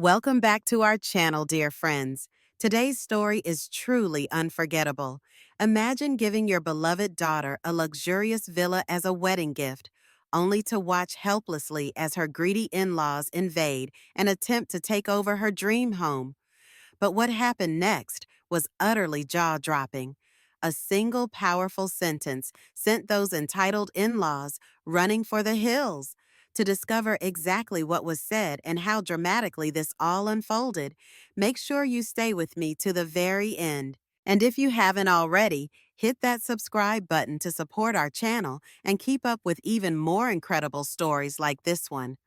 Welcome back to our channel, dear friends. Today's story is truly unforgettable. Imagine giving your beloved daughter a luxurious villa as a wedding gift, only to watch helplessly as her greedy in-laws invade and attempt to take over her dream home. But what happened next was utterly jaw-dropping. A single powerful sentence sent those entitled in-laws running for the hills. To discover exactly what was said and how dramatically this all unfolded, make sure you stay with me to the very end. And if you haven't already, hit that subscribe button to support our channel and keep up with even more incredible stories like this one.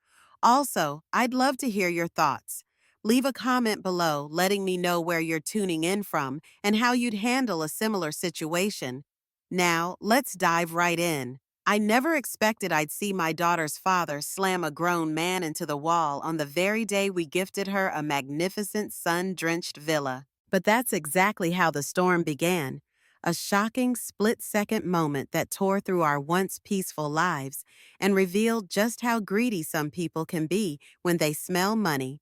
Also, I'd love to hear your thoughts. Leave a comment below letting me know where you're tuning in from and how you'd handle a similar situation. Now, let's dive right in. I never expected I'd see my daughter's father slam a grown man into the wall on the very day we gifted her a magnificent sun-drenched villa. But that's exactly how the storm began. A shocking split-second moment that tore through our once peaceful lives and revealed just how greedy some people can be when they smell money.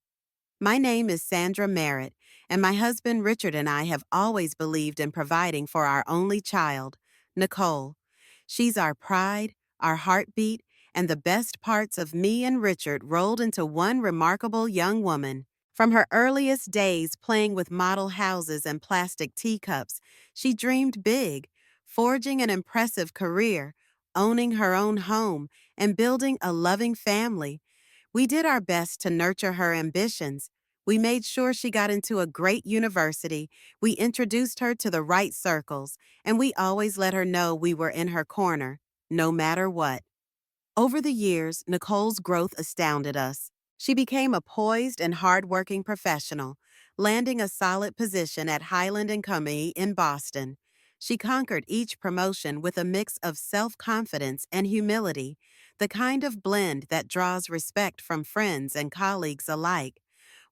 My name is Sandra Merritt, and my husband Richard and I have always believed in providing for our only child, Nicole. She's our pride, our heartbeat, and the best parts of me and Richard rolled into one remarkable young woman. From her earliest days playing with model houses and plastic teacups, she dreamed big, forging an impressive career, owning her own home, and building a loving family. We did our best to nurture her ambitions. We made sure she got into a great university. We introduced her to the right circles, and we always let her know we were in her corner, no matter what. Over the years, Nicole's growth astounded us. She became a poised and hardworking professional, landing a solid position at Highland and Company in Boston. She conquered each promotion with a mix of self-confidence and humility, the kind of blend that draws respect from friends and colleagues alike.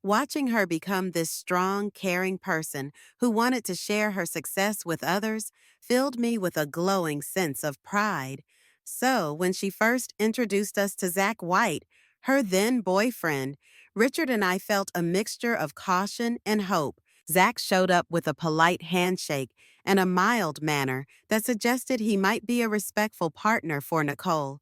Watching her become this strong, caring person who wanted to share her success with others filled me with a glowing sense of pride. So, when she first introduced us to Zach White, her then boyfriend, Richard and I felt a mixture of caution and hope. Zach showed up with a polite handshake and a mild manner that suggested he might be a respectful partner for Nicole.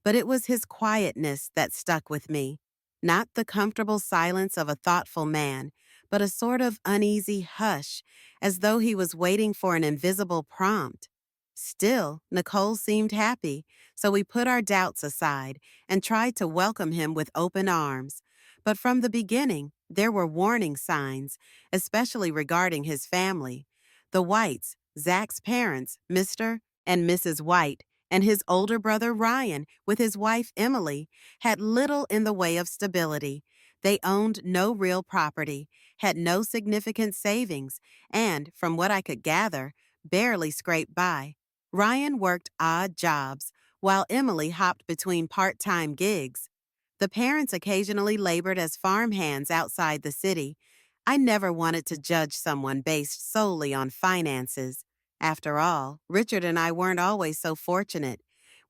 But it was his quietness that stuck with me. Not the comfortable silence of a thoughtful man, but a sort of uneasy hush, as though he was waiting for an invisible prompt. Still, Nicole seemed happy, so we put our doubts aside and tried to welcome him with open arms. But from the beginning, there were warning signs, especially regarding his family. The Whites, Zach's parents, Mr. and Mrs. White, and his older brother Ryan, with his wife Emily, had little in the way of stability. They owned no real property, had no significant savings, and, from what I could gather, barely scraped by. Ryan worked odd jobs, while Emily hopped between part-time gigs. The parents occasionally labored as farmhands outside the city. I never wanted to judge someone based solely on finances. After all, Richard and I weren't always so fortunate.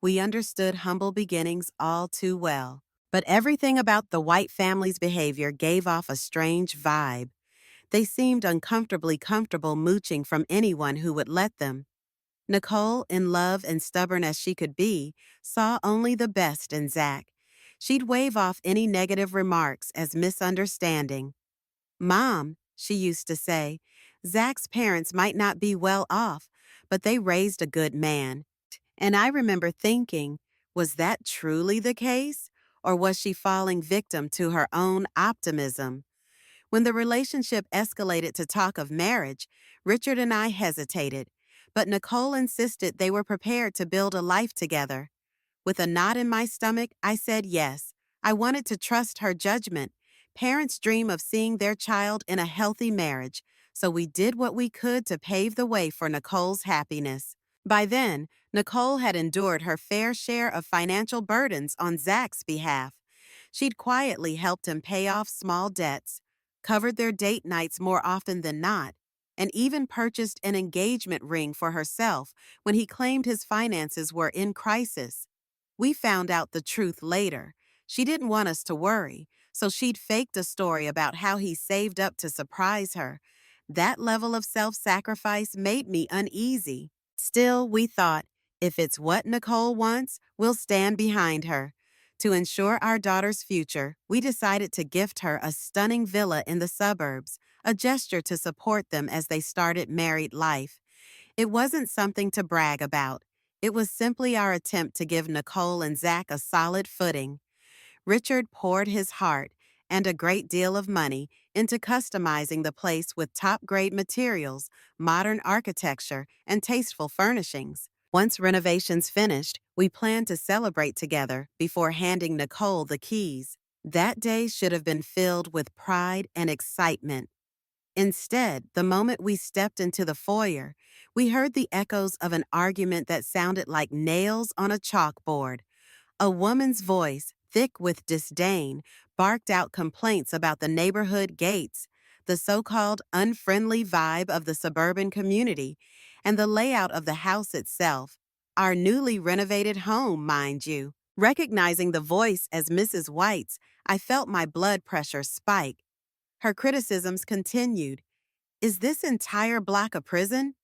We understood humble beginnings all too well. But everything about the White family's behavior gave off a strange vibe. They seemed uncomfortably comfortable mooching from anyone who would let them. Nicole, in love and stubborn as she could be, saw only the best in Zach. She'd wave off any negative remarks as misunderstanding. "Mom," she used to say, "Zach's parents might not be well off, but they raised a good man." And I remember thinking, was that truly the case? Or was she falling victim to her own optimism? When the relationship escalated to talk of marriage, Richard and I hesitated, but Nicole insisted they were prepared to build a life together. With a knot in my stomach, I said yes. I wanted to trust her judgment. Parents dream of seeing their child in a healthy marriage, so we did what we could to pave the way for Nicole's happiness. By then, Nicole had endured her fair share of financial burdens on Zach's behalf. She'd quietly helped him pay off small debts, covered their date nights more often than not, and even purchased an engagement ring for herself when he claimed his finances were in crisis. We found out the truth later. She didn't want us to worry, so she'd faked a story about how he saved up to surprise her. That level of self sacrifice made me uneasy. Still, we thought, if it's what Nicole wants, we'll stand behind her. To ensure our daughter's future, we decided to gift her a stunning villa in the suburbs, a gesture to support them as they started married life. It wasn't something to brag about. It was simply our attempt to give Nicole and Zach a solid footing. Richard poured his heart and a great deal of money into customizing the place with top-grade materials, modern architecture, and tasteful furnishings. Once renovations finished, we planned to celebrate together before handing Nicole the keys. That day should have been filled with pride and excitement. Instead, the moment we stepped into the foyer, we heard the echoes of an argument that sounded like nails on a chalkboard. A woman's voice, thick with disdain, barked out complaints about the neighborhood gates, the so-called unfriendly vibe of the suburban community, and the layout of the house itself. Our newly renovated home, mind you. Recognizing the voice as Mrs. White's, I felt my blood pressure spike. Her criticisms continued. Is this entire block a prison?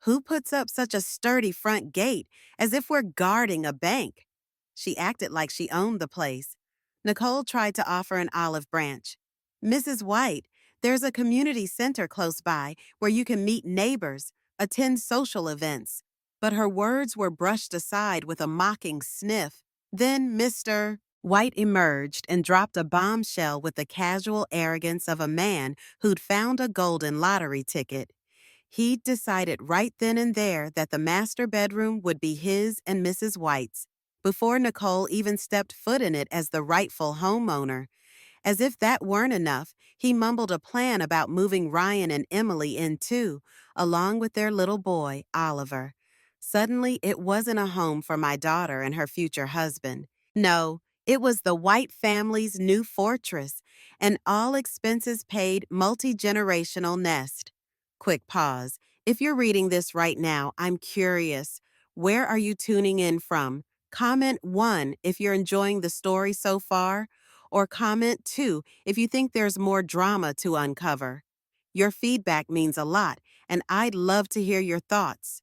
Who puts up such a sturdy front gate, as if we're guarding a bank? She acted like she owned the place. Nicole tried to offer an olive branch. Mrs. White, there's a community center close by where you can meet neighbors, attend social events. But her words were brushed aside with a mocking sniff. Then Mr. White emerged and dropped a bombshell with the casual arrogance of a man who'd found a golden lottery ticket. He'd decided right then and there that the master bedroom would be his and Mrs. White's, before Nicole even stepped foot in it as the rightful homeowner. As if that weren't enough, he mumbled a plan about moving Ryan and Emily in too, along with their little boy, Oliver. Suddenly, it wasn't a home for my daughter and her future husband. No, it was the White family's new fortress, an all-expenses-paid, multi-generational nest. Quick pause. If you're reading this right now, I'm curious. Where are you tuning in from? Comment 1 if you're enjoying the story so far, or comment 2 if you think there's more drama to uncover. Your feedback means a lot, and I'd love to hear your thoughts.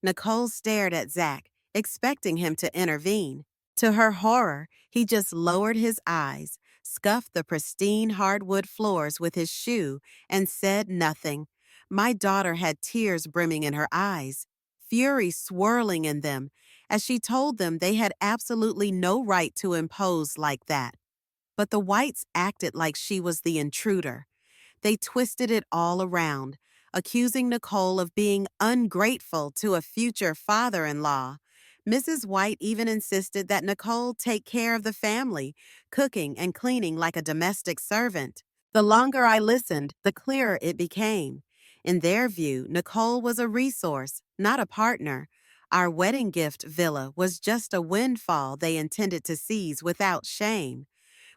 Nicole stared at Zach, expecting him to intervene. To her horror, he just lowered his eyes, scuffed the pristine hardwood floors with his shoe, and said nothing. My daughter had tears brimming in her eyes, fury swirling in them, as she told them they had absolutely no right to impose like that. But the Whites acted like she was the intruder. They twisted it all around, accusing Nicole of being ungrateful to a future father-in-law. Mrs. White even insisted that Nicole take care of the family, cooking and cleaning like a domestic servant. The longer I listened, the clearer it became. In their view, Nicole was a resource, not a partner. Our wedding gift villa was just a windfall they intended to seize without shame.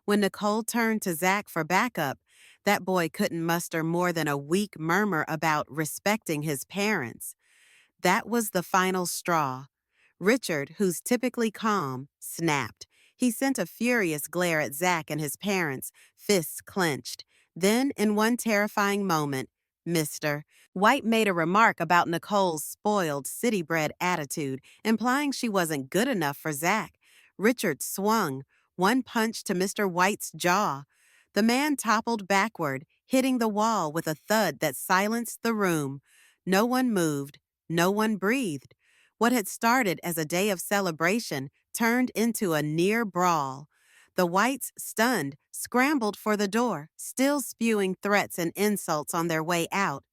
When Nicole turned to Zach for backup, that boy couldn't muster more than a weak murmur about respecting his parents. That was the final straw. Richard, who's typically calm, snapped. He sent a furious glare at Zach and his parents, fists clenched. Then, in one terrifying moment, Mr. White made a remark about Nicole's spoiled, city-bred attitude, implying she wasn't good enough for Zach. Richard swung, one punch to Mr. White's jaw. The man toppled backward, hitting the wall with a thud that silenced the room. No one moved. No one breathed. What had started as a day of celebration turned into a near brawl. The Whites, stunned, scrambled for the door, still spewing threats and insults on their way out.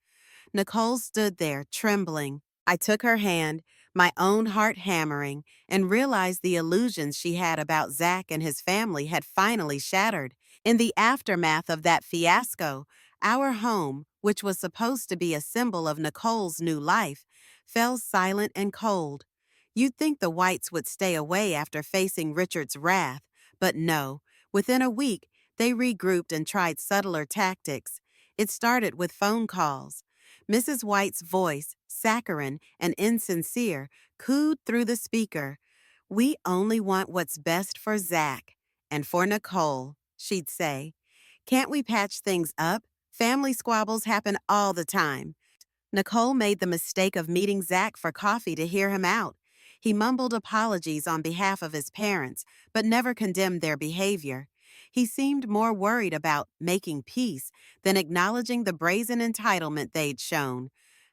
Nicole stood there, trembling. I took her hand, my own heart hammering, and realized the illusions she had about Zach and his family had finally shattered. In the aftermath of that fiasco, our home, which was supposed to be a symbol of Nicole's new life, fell silent and cold. You'd think the Whites would stay away after facing Richard's wrath, but no. Within a week, they regrouped and tried subtler tactics. It started with phone calls. Mrs. White's voice, saccharine and insincere, cooed through the speaker. We only want what's best for Zach and for Nicole. she'd say. Can't we patch things up? Family squabbles happen all the time. Nicole made the mistake of meeting Zach for coffee to hear him out. He mumbled apologies on behalf of his parents, but never condemned their behavior. He seemed more worried about making peace than acknowledging the brazen entitlement they'd shown.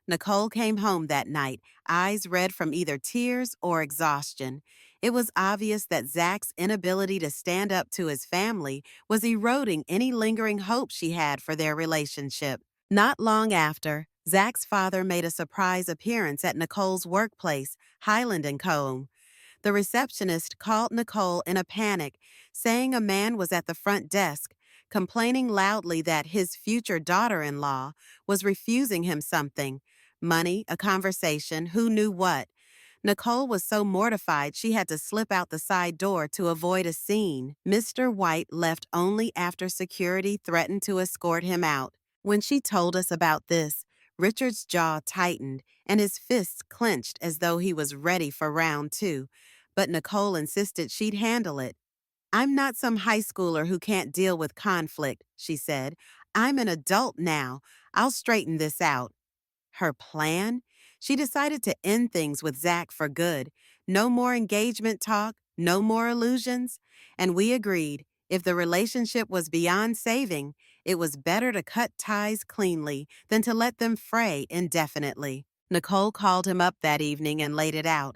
Nicole came home that night, eyes red from either tears or exhaustion. It was obvious that Zach's inability to stand up to his family was eroding any lingering hope she had for their relationship. Not long after, Zach's father made a surprise appearance at Nicole's workplace, Highland & Co. The receptionist called Nicole in a panic, saying a man was at the front desk, complaining loudly that his future daughter-in-law was refusing him something, money, a conversation, who knew what. Nicole was so mortified she had to slip out the side door to avoid a scene. Mr. White left only after security threatened to escort him out. When she told us about this, Richard's jaw tightened and his fists clenched as though he was ready for round two, but Nicole insisted she'd handle it. I'm not some high schooler who can't deal with conflict, she said. I'm an adult now. I'll straighten this out. Her plan? She decided to end things with Zach for good. No more engagement talk, no more illusions. And we agreed, if the relationship was beyond saving, it was better to cut ties cleanly than to let them fray indefinitely. Nicole called him up that evening and laid it out.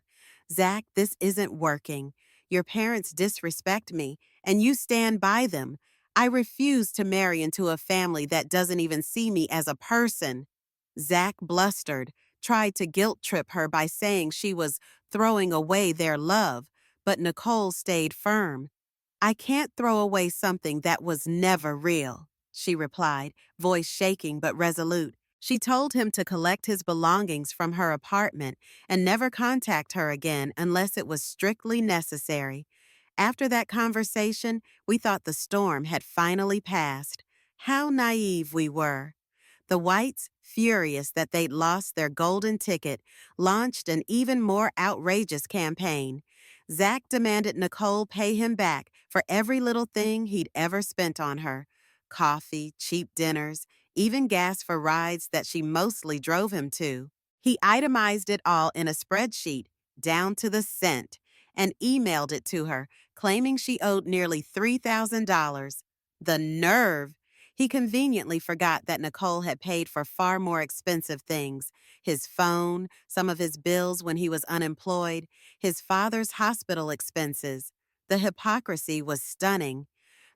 Zach, this isn't working. Your parents disrespect me, and you stand by them. I refuse to marry into a family that doesn't even see me as a person. Zach blustered, tried to guilt trip her by saying she was throwing away their love, but Nicole stayed firm. I can't throw away something that was never real, she replied, voice shaking but resolute. She told him to collect his belongings from her apartment and never contact her again unless it was strictly necessary. After that conversation, we thought the storm had finally passed. How naive we were. The Whites, furious that they'd lost their golden ticket, launched an even more outrageous campaign. Zach demanded Nicole pay him back for every little thing he'd ever spent on her. Coffee, cheap dinners, even gas for rides that she mostly drove him to. He itemized it all in a spreadsheet, down to the cent, and emailed it to her, claiming she owed nearly $3,000. The nerve! He conveniently forgot that Nicole had paid for far more expensive things: his phone, some of his bills when he was unemployed, his father's hospital expenses. The hypocrisy was stunning.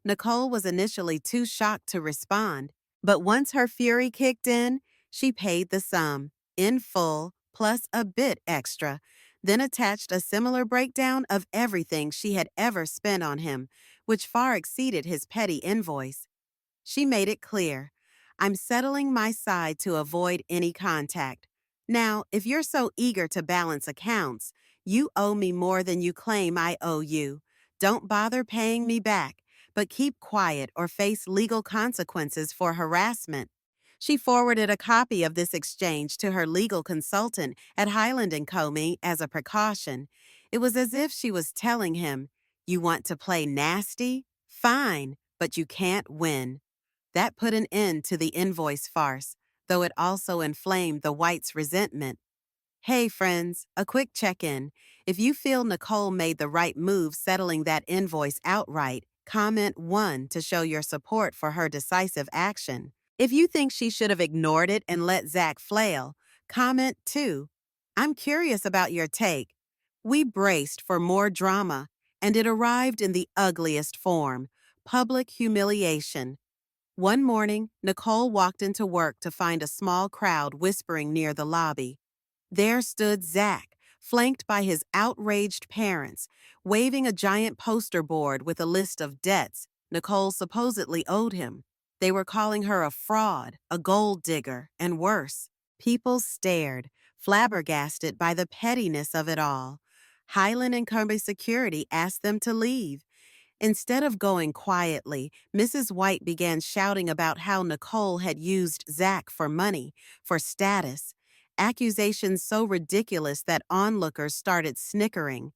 Nicole was initially too shocked to respond, but once her fury kicked in, she paid the sum, in full, plus a bit extra, then attached a similar breakdown of everything she had ever spent on him, which far exceeded his petty invoice. She made it clear, I'm settling my side to avoid any contact. Now, if you're so eager to balance accounts, you owe me more than you claim I owe you. Don't bother paying me back, but keep quiet or face legal consequences for harassment. She forwarded a copy of this exchange to her legal consultant at Highland & Co. as a precaution. It was as if she was telling him, you want to play nasty? Fine, but you can't win. That put an end to the invoice farce, though it also inflamed the Whites' resentment. Hey, friends, a quick check-in. If you feel Nicole made the right move settling that invoice outright, comment 1 to show your support for her decisive action. If you think she should have ignored it and let Zach flail, comment 2. I'm curious about your take. We braced for more drama, and it arrived in the ugliest form: public humiliation. One morning, Nicole walked into work to find a small crowd whispering near the lobby. There stood Zach, flanked by his outraged parents, waving a giant poster board with a list of debts Nicole supposedly owed him. They were calling her a fraud, a gold digger, and worse. People stared, flabbergasted by the pettiness of it all. Highland and Co. Security asked them to leave. Instead of going quietly, Mrs. White began shouting about how Nicole had used Zach for money, for status, accusations so ridiculous that onlookers started snickering.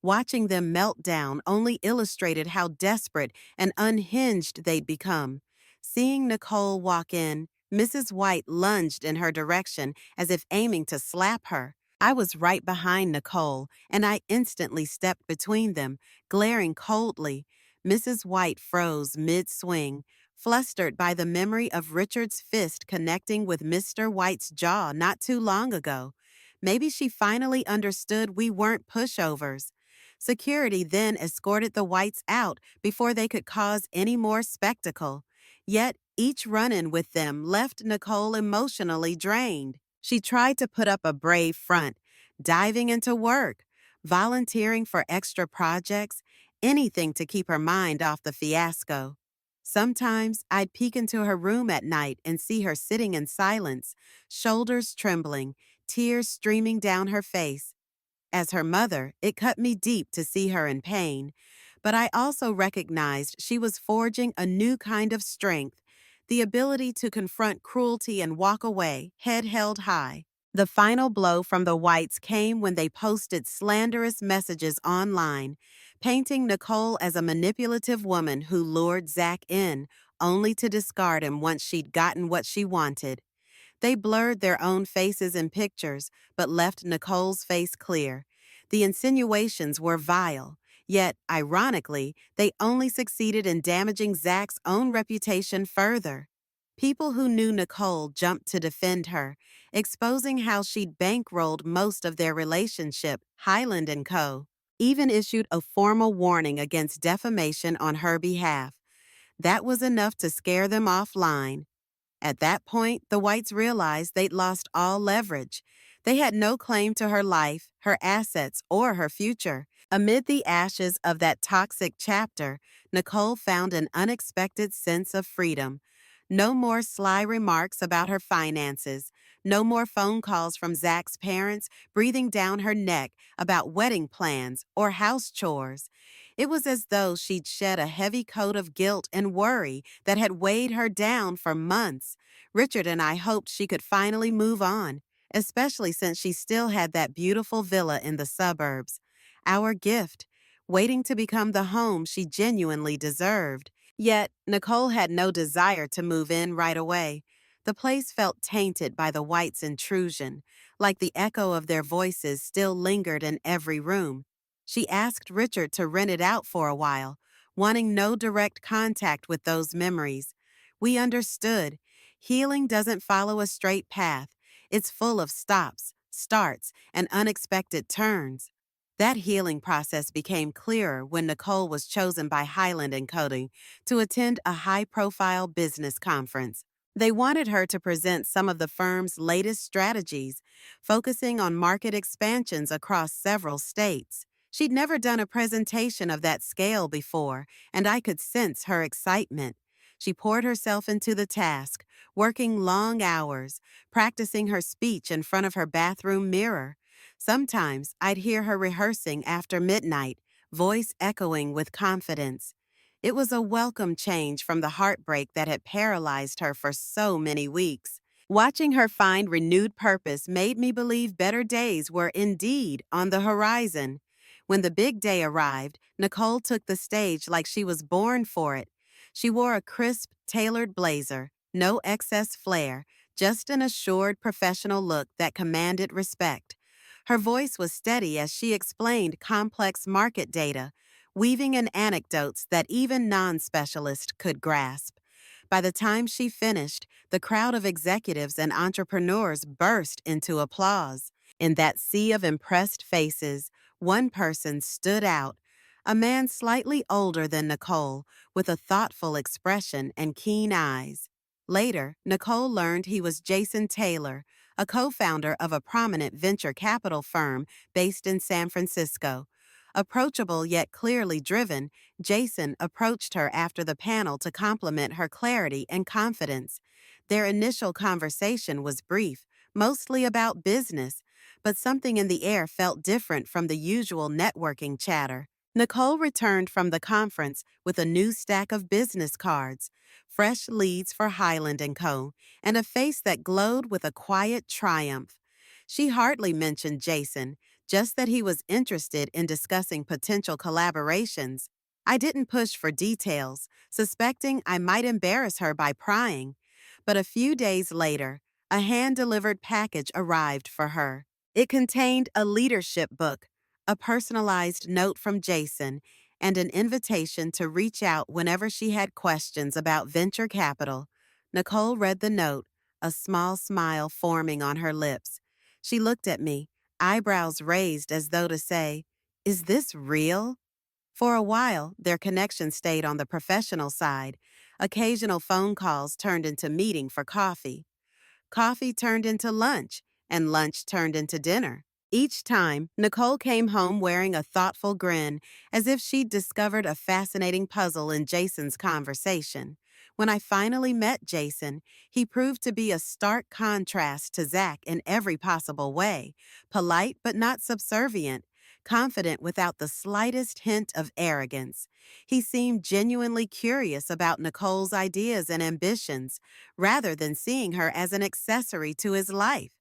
Watching them melt down only illustrated how desperate and unhinged they'd become. Seeing Nicole walk in, Mrs. White lunged in her direction as if aiming to slap her. I was right behind Nicole, and I instantly stepped between them, glaring coldly. Mrs. White froze mid-swing, flustered by the memory of Richard's fist connecting with Mr. White's jaw not too long ago. Maybe she finally understood we weren't pushovers. Security then escorted the Whites out before they could cause any more spectacle. Yet, each run-in with them left Nicole emotionally drained. She tried to put up a brave front, diving into work, volunteering for extra projects, anything to keep her mind off the fiasco. Sometimes I'd peek into her room at night and see her sitting in silence, shoulders trembling, tears streaming down her face. As her mother, it cut me deep to see her in pain, but I also recognized she was forging a new kind of strength, the ability to confront cruelty and walk away, head held high. The final blow from the Whites came when they posted slanderous messages online, painting Nicole as a manipulative woman who lured Zach in, only to discard him once she'd gotten what she wanted. They blurred their own faces in pictures, but left Nicole's face clear. The insinuations were vile, yet, ironically, they only succeeded in damaging Zach's own reputation further. People who knew Nicole jumped to defend her, exposing how she'd bankrolled most of their relationship. Highland & Co. even issued a formal warning against defamation on her behalf. That was enough to scare them offline. At that point, the Whites realized they'd lost all leverage. They had no claim to her life, her assets, or her future. Amid the ashes of that toxic chapter, Nicole found an unexpected sense of freedom. No more sly remarks about her finances. No more phone calls from Zach's parents breathing down her neck about wedding plans or house chores. It was as though she'd shed a heavy coat of guilt and worry that had weighed her down for months. Richard and I hoped she could finally move on, especially since she still had that beautiful villa in the suburbs. Our gift, waiting to become the home she genuinely deserved. Yet, Nicole had no desire to move in right away. The place felt tainted by the Whites' intrusion, like the echo of their voices still lingered in every room. She asked Richard to rent it out for a while, wanting no direct contact with those memories. We understood. Healing doesn't follow a straight path. It's full of stops, starts, and unexpected turns. That healing process became clearer when Nicole was chosen by Highland & Cody to attend a high-profile business conference. They wanted her to present some of the firm's latest strategies, focusing on market expansions across several states. She'd never done a presentation of that scale before, and I could sense her excitement. She poured herself into the task, working long hours, practicing her speech in front of her bathroom mirror. Sometimes I'd hear her rehearsing after midnight, voice echoing with confidence. It was a welcome change from the heartbreak that had paralyzed her for so many weeks. Watching her find renewed purpose made me believe better days were indeed on the horizon. When the big day arrived, Nicole took the stage like she was born for it. She wore a crisp, tailored blazer, no excess flair, just an assured professional look that commanded respect. Her voice was steady as she explained complex market data, weaving in anecdotes that even non-specialists could grasp. By the time she finished, the crowd of executives and entrepreneurs burst into applause. In that sea of impressed faces, one person stood out, a man slightly older than Nicole, with a thoughtful expression and keen eyes. Later, Nicole learned he was Jason Taylor, a co-founder of a prominent venture capital firm based in San Francisco. Approachable yet clearly driven, Jason approached her after the panel to compliment her clarity and confidence. Their initial conversation was brief, mostly about business, but something in the air felt different from the usual networking chatter. Nicole returned from the conference with a new stack of business cards, fresh leads for Highland & Co., and a face that glowed with a quiet triumph. She hardly mentioned Jason, just that he was interested in discussing potential collaborations. I didn't push for details, suspecting I might embarrass her by prying. But a few days later, a hand-delivered package arrived for her. It contained a leadership book, a personalized note from Jason, and an invitation to reach out whenever she had questions about venture capital. Nicole read the note, a small smile forming on her lips. She looked at me, eyebrows raised as though to say, "Is this real?" For a while, their connection stayed on the professional side. Occasional phone calls turned into meeting for coffee. Coffee turned into lunch, and lunch turned into dinner. Each time, Nicole came home wearing a thoughtful grin, as if she'd discovered a fascinating puzzle in Jason's conversation. When I finally met Jason, he proved to be a stark contrast to Zach in every possible way: polite but not subservient, confident without the slightest hint of arrogance. He seemed genuinely curious about Nicole's ideas and ambitions, rather than seeing her as an accessory to his life.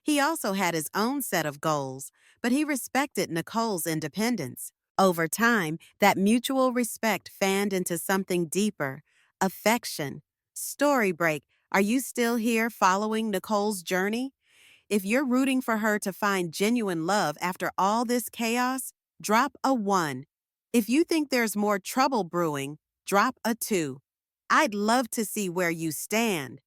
He also had his own set of goals, but he respected Nicole's independence. Over time, that mutual respect fanned into something deeper: affection. Story break. Are you still here following Nicole's journey? If you're rooting for her to find genuine love after all this chaos, drop a 1. If you think there's more trouble brewing, drop a 2. I'd love to see where you stand.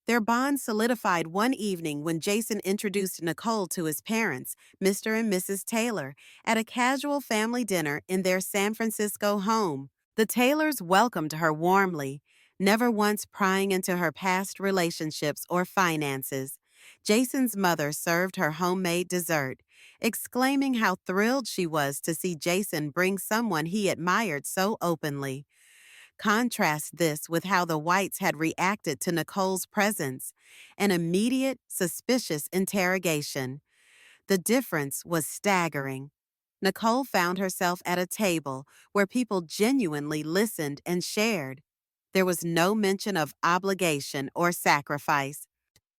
Their bond solidified one evening when Jason introduced Nicole to his parents, Mr. and Mrs. Taylor, at a casual family dinner in their San Francisco home. The Taylors welcomed her warmly, never once prying into her past relationships or finances. Jason's mother served her homemade dessert, exclaiming how thrilled she was to see Jason bring someone he admired so openly. Contrast this with how the Whites had reacted to Nicole's presence: an immediate, suspicious interrogation. The difference was staggering. Nicole found herself at a table where people genuinely listened and shared. There was no mention of obligation or sacrifice.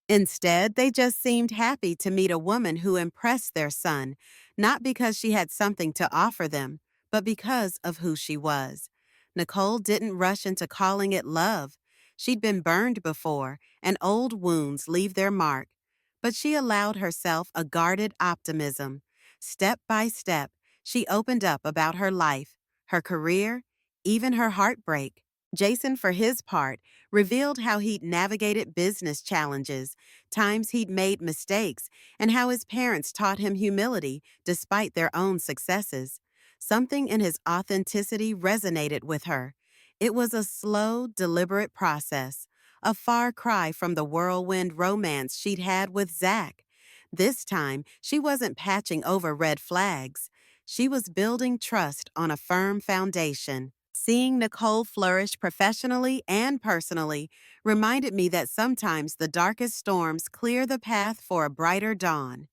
Instead, they just seemed happy to meet a woman who impressed their son, not because she had something to offer them, but because of who she was. Nicole didn't rush into calling it love. She'd been burned before, and old wounds leave their mark. But she allowed herself a guarded optimism. Step by step, she opened up about her life, her career, even her heartbreak. Jason, for his part, revealed how he'd navigated business challenges, times he'd made mistakes, and how his parents taught him humility despite their own successes. Something in his authenticity resonated with her. It was a slow, deliberate process, a far cry from the whirlwind romance she'd had with Zach. This time, she wasn't patching over red flags. She was building trust on a firm foundation. Seeing Nicole flourish professionally and personally reminded me that sometimes the darkest storms clear the path for a brighter dawn.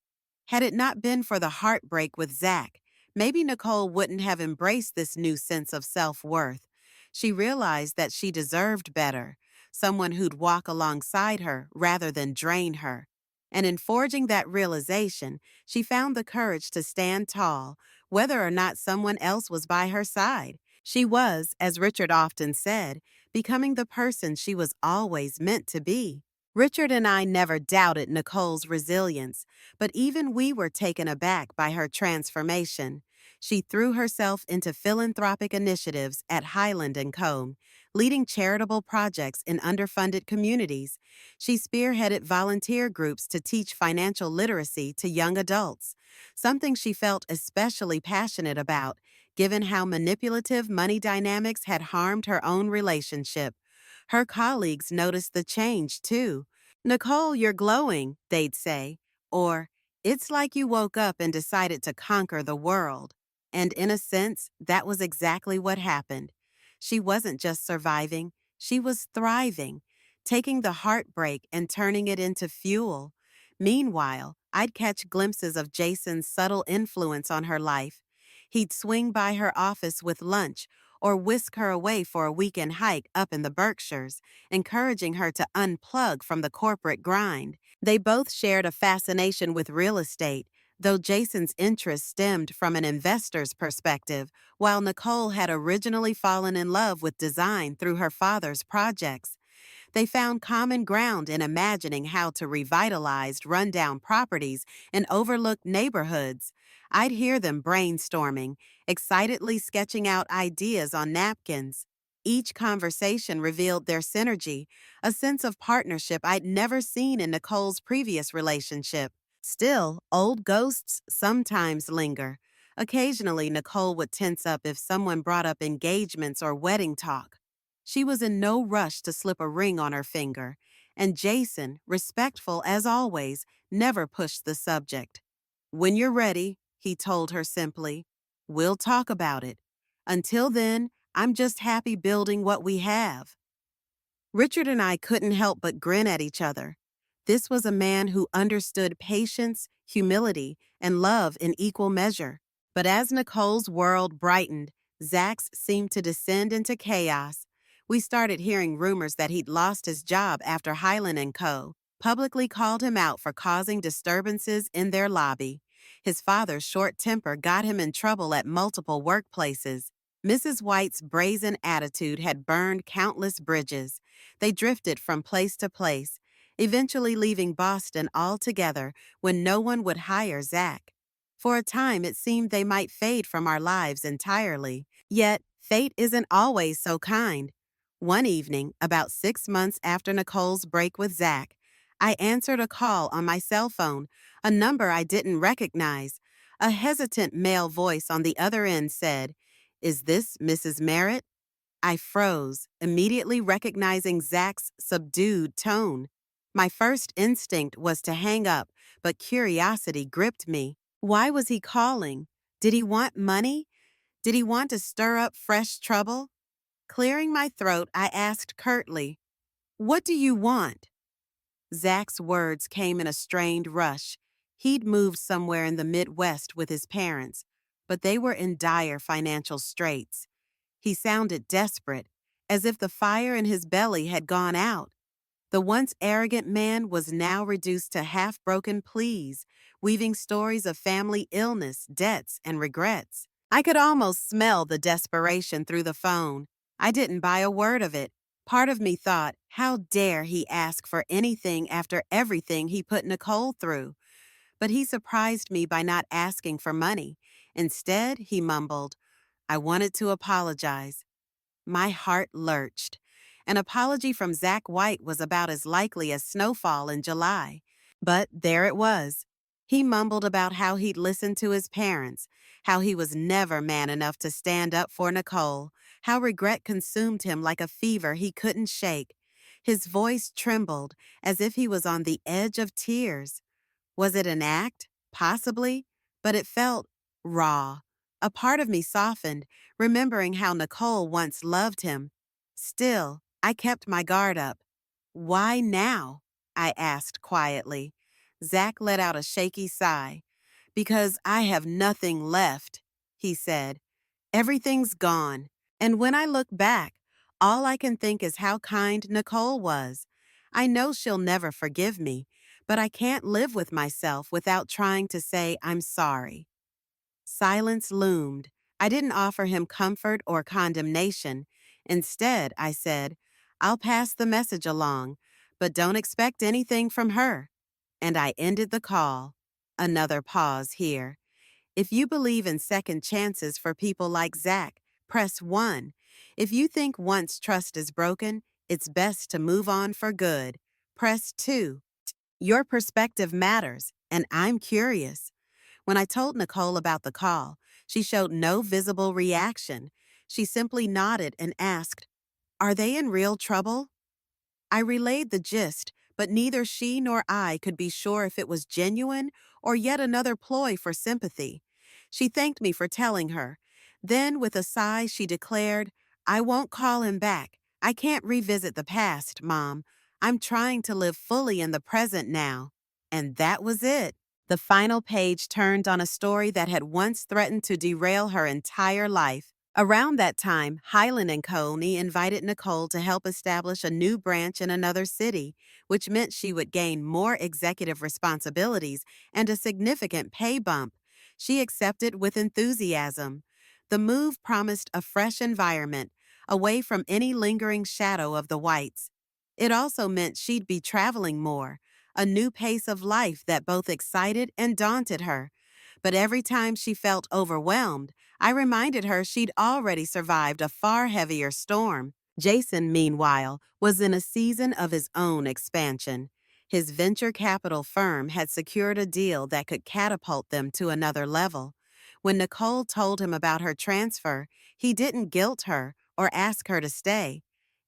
Had it not been for the heartbreak with Zach, maybe Nicole wouldn't have embraced this new sense of self-worth. She realized that she deserved better, someone who'd walk alongside her rather than drain her. And in forging that realization, she found the courage to stand tall, whether or not someone else was by her side. She was, as Richard often said, becoming the person she was always meant to be. Richard and I never doubted Nicole's resilience, but even we were taken aback by her transformation. She threw herself into philanthropic initiatives at Highland & Co., leading charitable projects in underfunded communities. She spearheaded volunteer groups to teach financial literacy to young adults, something she felt especially passionate about, given how manipulative money dynamics had harmed her own relationship. Her colleagues noticed the change, too. "Nicole, you're glowing," they'd say, or, "It's like you woke up and decided to conquer the world." And in a sense, that was exactly what happened. She wasn't just surviving, she was thriving, taking the heartbreak and turning it into fuel. Meanwhile, I'd catch glimpses of Jason's subtle influence on her life. He'd swing by her office with lunch or whisk her away for a weekend hike up in the Berkshires, encouraging her to unplug from the corporate grind. They both shared a fascination with real estate, though Jason's interest stemmed from an investor's perspective, while Nicole had originally fallen in love with design through her father's projects. They found common ground in imagining how to revitalize rundown properties and overlooked neighborhoods. I'd hear them brainstorming, excitedly sketching out ideas on napkins. Each conversation revealed their synergy, a sense of partnership I'd never seen in Nicole's previous relationship. Still, old ghosts sometimes linger. Occasionally, Nicole would tense up if someone brought up engagements or wedding talk. She was in no rush to slip a ring on her finger, and Jason, respectful as always, never pushed the subject. "When you're ready," he told her simply, "we'll talk about it. Until then, I'm just happy building what we have." Richard and I couldn't help but grin at each other. This was a man who understood patience, humility, and love in equal measure. But as Nicole's world brightened, Zach's seemed to descend into chaos. We started hearing rumors that he'd lost his job after Highland & Co. publicly called him out for causing disturbances in their lobby. His father's short temper got him in trouble at multiple workplaces. Mrs. White's brazen attitude had burned countless bridges. They drifted from place to place, eventually leaving Boston altogether when no one would hire Zach. For a time, it seemed they might fade from our lives entirely. Yet, fate isn't always so kind. One evening, about 6 months after Nicole's break with Zach, I answered a call on my cell phone, a number I didn't recognize. A hesitant male voice on the other end said, "Is this Mrs. Merritt?" I froze, immediately recognizing Zach's subdued tone. My first instinct was to hang up, but curiosity gripped me. Why was he calling? Did he want money? Did he want to stir up fresh trouble? Clearing my throat, I asked curtly, "What do you want?" Zach's words came in a strained rush. He'd moved somewhere in the Midwest with his parents, but they were in dire financial straits. He sounded desperate, as if the fire in his belly had gone out. The once arrogant man was now reduced to half-broken pleas, weaving stories of family illness, debts, and regrets. I could almost smell the desperation through the phone. I didn't buy a word of it. Part of me thought, how dare he ask for anything after everything he put Nicole through? But he surprised me by not asking for money. Instead, he mumbled, "I wanted to apologize." My heart lurched. An apology from Zach White was about as likely as snowfall in July. But there it was. He mumbled about how he'd listened to his parents, how he was never man enough to stand up for Nicole, how regret consumed him like a fever he couldn't shake. His voice trembled as if he was on the edge of tears. Was it an act? Possibly, but it felt raw. A part of me softened, remembering how Nicole once loved him. Still, I kept my guard up. "Why now?" I asked quietly. Zach let out a shaky sigh. "Because I have nothing left," he said. "Everything's gone. And when I look back, all I can think is how kind Nicole was. I know she'll never forgive me, but I can't live with myself without trying to say I'm sorry." Silence loomed. I didn't offer him comfort or condemnation. Instead, I said, "I'll pass the message along, but don't expect anything from her." And I ended the call. Another pause here. If you believe in second chances for people like Zach, press 1. If you think once trust is broken, it's best to move on for good, press 2. Your perspective matters, and I'm curious. When I told Nicole about the call, she showed no visible reaction. She simply nodded and asked, "Are they in real trouble?" I relayed the gist, but neither she nor I could be sure if it was genuine or yet another ploy for sympathy. She thanked me for telling her. Then, with a sigh, she declared, "I won't call him back. I can't revisit the past, Mom. I'm trying to live fully in the present now." And that was it. The final page turned on a story that had once threatened to derail her entire life. Around that time, Highland and Coney invited Nicole to help establish a new branch in another city, which meant she would gain more executive responsibilities and a significant pay bump. She accepted with enthusiasm. The move promised a fresh environment, away from any lingering shadow of the whites. It also meant she'd be traveling more, a new pace of life that both excited and daunted her. But every time she felt overwhelmed, I reminded her she'd already survived a far heavier storm. Jason, meanwhile, was in a season of his own expansion. His venture capital firm had secured a deal that could catapult them to another level. When Nicole told him about her transfer, he didn't guilt her or ask her to stay.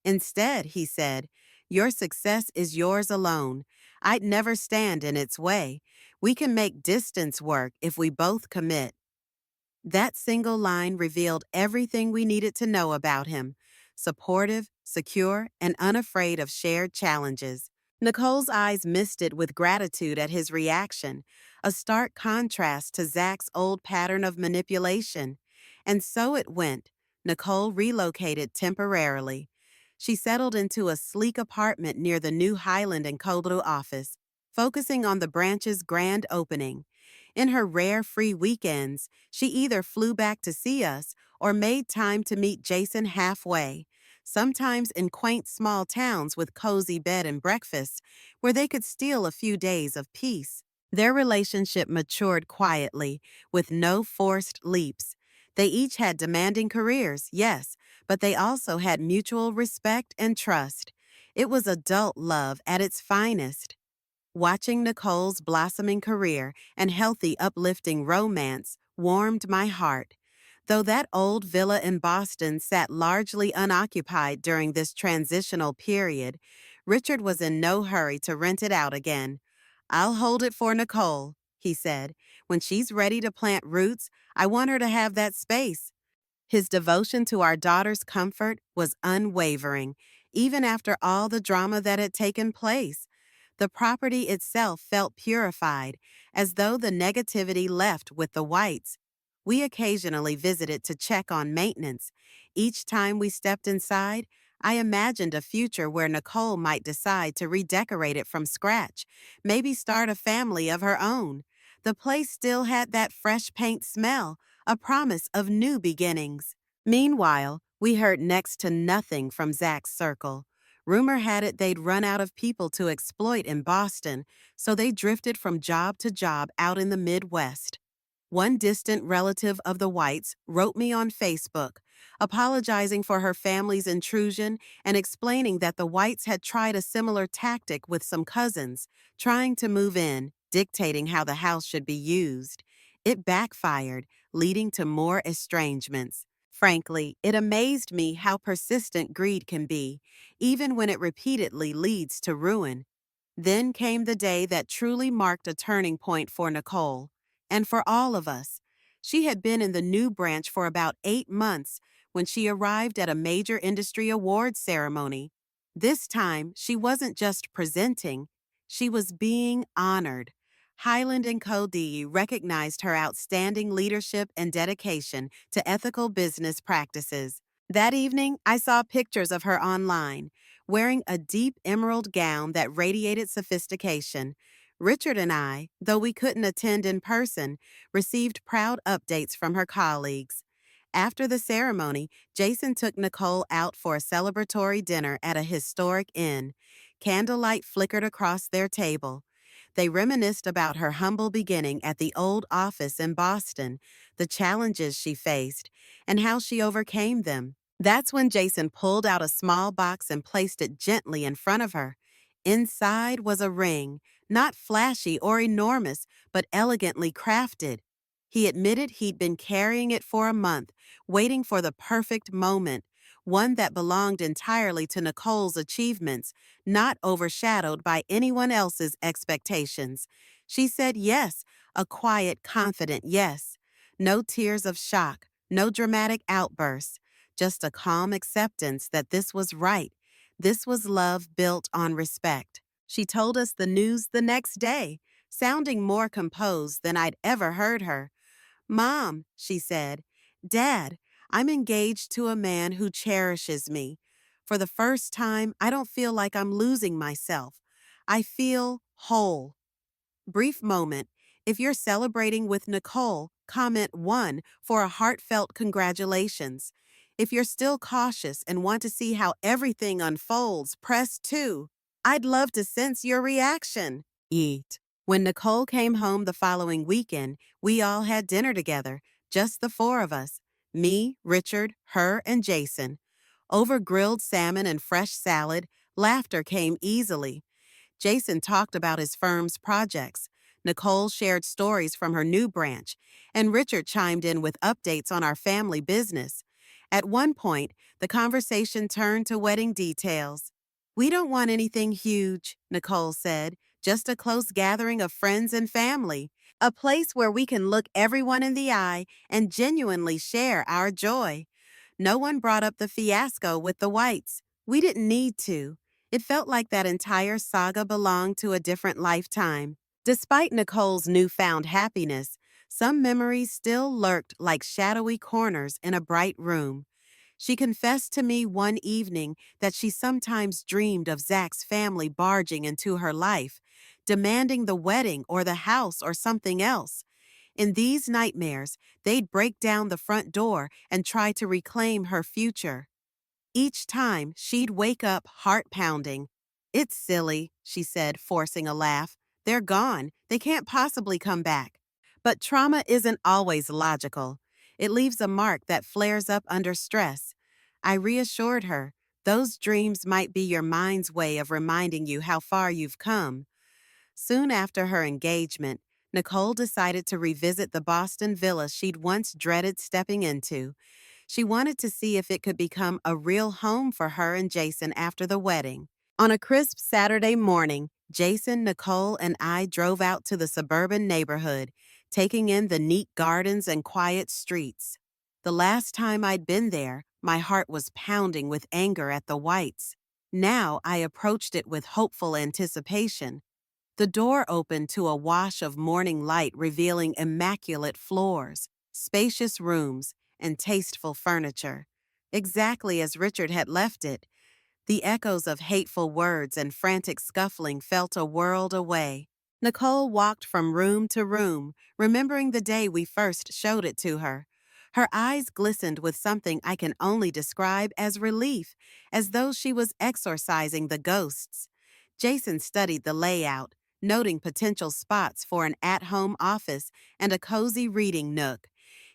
Instead, he said, "Your success is yours alone. I'd never stand in its way. We can make distance work if we both commit." That single line revealed everything we needed to know about him: supportive, secure, and unafraid of shared challenges. Nicole's eyes misted with gratitude at his reaction, a stark contrast to Zach's old pattern of manipulation. And so it went. Nicole relocated temporarily. She settled into a sleek apartment near the new Highland and Kodlu office, focusing on the branch's grand opening. In her rare free weekends, she either flew back to see us or made time to meet Jason halfway, sometimes in quaint small towns with cozy bed and breakfasts where they could steal a few days of peace. Their relationship matured quietly, with no forced leaps. They each had demanding careers, yes, but they also had mutual respect and trust. It was adult love at its finest. Watching Nicole's blossoming career and healthy, uplifting romance warmed my heart. Though that old villa in Boston sat largely unoccupied during this transitional period, Richard was in no hurry to rent it out again. "I'll hold it for Nicole," he said. "When she's ready to plant roots, I want her to have that space." His devotion to our daughter's comfort was unwavering, even after all the drama that had taken place. The property itself felt purified, as though the negativity left with the whites. We occasionally visited to check on maintenance. Each time we stepped inside, I imagined a future where Nicole might decide to redecorate it from scratch, maybe start a family of her own. The place still had that fresh paint smell, a promise of new beginnings. Meanwhile, we heard next to nothing from Zach's circle. Rumor had it they'd run out of people to exploit in Boston, so they drifted from job to job out in the Midwest. One distant relative of the Whites wrote me on Facebook, apologizing for her family's intrusion and explaining that the Whites had tried a similar tactic with some cousins, trying to move in, dictating how the house should be used. It backfired, leading to more estrangements. Frankly, it amazed me how persistent greed can be, even when it repeatedly leads to ruin. Then came the day that truly marked a turning point for Nicole, and for all of us. She had been in the new branch for about 8 months when she arrived at a major industry awards ceremony. This time, she wasn't just presenting, she was being honored. Highland and Cody recognized her outstanding leadership and dedication to ethical business practices. That evening, I saw pictures of her online, wearing a deep emerald gown that radiated sophistication. Richard and I, though we couldn't attend in person, received proud updates from her colleagues. After the ceremony, Jason took Nicole out for a celebratory dinner at a historic inn. Candlelight flickered across their table. They reminisced about her humble beginning at the old office in Boston, the challenges she faced, and how she overcame them. That's when Jason pulled out a small box and placed it gently in front of her. Inside was a ring, not flashy or enormous, but elegantly crafted. He admitted he'd been carrying it for a month, waiting for the perfect moment, one that belonged entirely to Nicole's achievements, not overshadowed by anyone else's expectations. She said yes, a quiet, confident yes. No tears of shock, no dramatic outbursts, just a calm acceptance that this was right. This was love built on respect. She told us the news the next day, sounding more composed than I'd ever heard her. "Mom," she said, "Dad, I'm engaged to a man who cherishes me. For the first time, I don't feel like I'm losing myself. I feel whole. Brief moment. If you're celebrating with Nicole, comment 1 for a heartfelt congratulations. If you're still cautious and want to see how everything unfolds, press 2. I'd love to sense your reaction. Eat. When Nicole came home the following weekend, we all had dinner together, just the 4 of us. Me, Richard, her, and Jason. Over grilled salmon and fresh salad, laughter came easily. Jason talked about his firm's projects. Nicole shared stories from her new branch, and Richard chimed in with updates on our family business. At one point, the conversation turned to wedding details. We don't want anything huge, Nicole said, just a close gathering of friends and family, a place where we can look everyone in the eye and genuinely share our joy. No one brought up the fiasco with the Whites. We didn't need to. It felt like that entire saga belonged to a different lifetime. Despite Nicole's newfound happiness, some memories still lurked like shadowy corners in a bright room. She confessed to me one evening that she sometimes dreamed of Zach's family barging into her life, demanding the wedding or the house or something else. In these nightmares, they'd break down the front door and try to reclaim her future. Each time, she'd wake up heart pounding. It's silly, she said, forcing a laugh. They're gone. They can't possibly come back. But trauma isn't always logical. It leaves a mark that flares up under stress. I reassured her, those dreams might be your mind's way of reminding you how far you've come. Soon after her engagement, Nicole decided to revisit the Boston villa she'd once dreaded stepping into. She wanted to see if it could become a real home for her and Jason after the wedding. On a crisp Saturday morning, Jason, Nicole, and I drove out to the suburban neighborhood, taking in the neat gardens and quiet streets. The last time I'd been there, my heart was pounding with anger at the Whites. Now I approached it with hopeful anticipation. The door opened to a wash of morning light revealing immaculate floors, spacious rooms, and tasteful furniture. Exactly as Richard had left it, the echoes of hateful words and frantic scuffling felt a world away. Nicole walked from room to room, remembering the day we first showed it to her. Her eyes glistened with something I can only describe as relief, as though she was exorcising the ghosts. Jason studied the layout, noting potential spots for an at-home office and a cozy reading nook.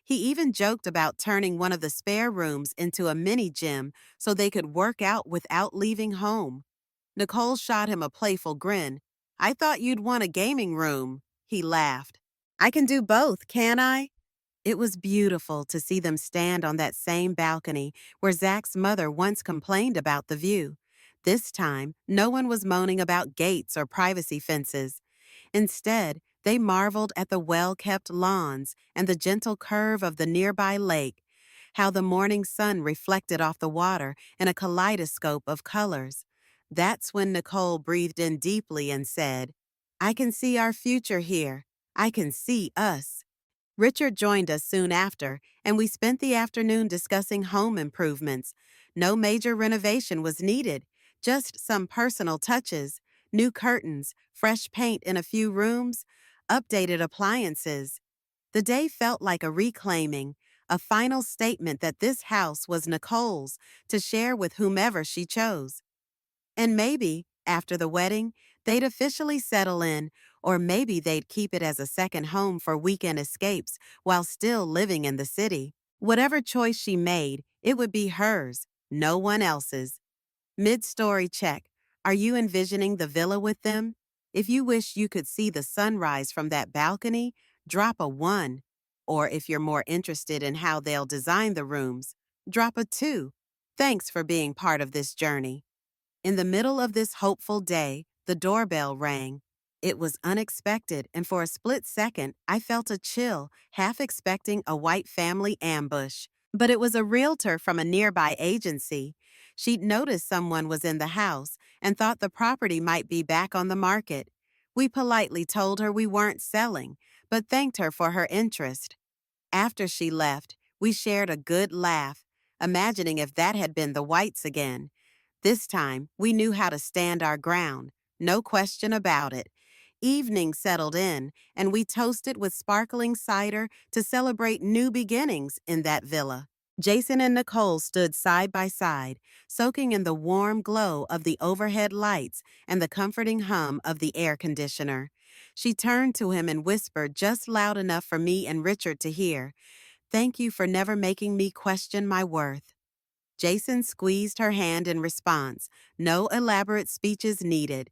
He even joked about turning one of the spare rooms into a mini gym so they could work out without leaving home. Nicole shot him a playful grin. I thought you'd want a gaming room. He laughed. I can do both, can I? It was beautiful to see them stand on that same balcony where Zach's mother once complained about the view. This time, no one was moaning about gates or privacy fences. Instead, they marveled at the well-kept lawns and the gentle curve of the nearby lake, how the morning sun reflected off the water in a kaleidoscope of colors. That's when Nicole breathed in deeply and said, I can see our future here. I can see us. Richard joined us soon after, and we spent the afternoon discussing home improvements. No major renovation was needed, just some personal touches, new curtains, fresh paint in a few rooms, updated appliances. The day felt like a reclaiming, a final statement that this house was Nicole's to share with whomever she chose. And maybe, after the wedding, they'd officially settle in, or maybe they'd keep it as a second home for weekend escapes while still living in the city. Whatever choice she made, it would be hers, no one else's. Mid-story check. Are you envisioning the villa with them? If you wish you could see the sunrise from that balcony, drop a 1. Or if you're more interested in how they'll design the rooms, drop a 2. Thanks for being part of this journey. In the middle of this hopeful day, the doorbell rang. It was unexpected, and for a split second, I felt a chill, half expecting a white family ambush. But it was a realtor from a nearby agency. She'd noticed someone was in the house and thought the property might be back on the market. We politely told her we weren't selling, but thanked her for her interest. After she left, We shared a good laugh, imagining if that had been the Whites again. This time, we knew how to stand our ground, no question about it. Evening settled in, and we toasted with sparkling cider to celebrate new beginnings in that villa. Jason and Nicole stood side by side, soaking in the warm glow of the overhead lights and the comforting hum of the air conditioner. She turned to him and whispered just loud enough for me and Richard to hear, "Thank you for never making me question my worth." Jason squeezed her hand in response, no elaborate speeches needed.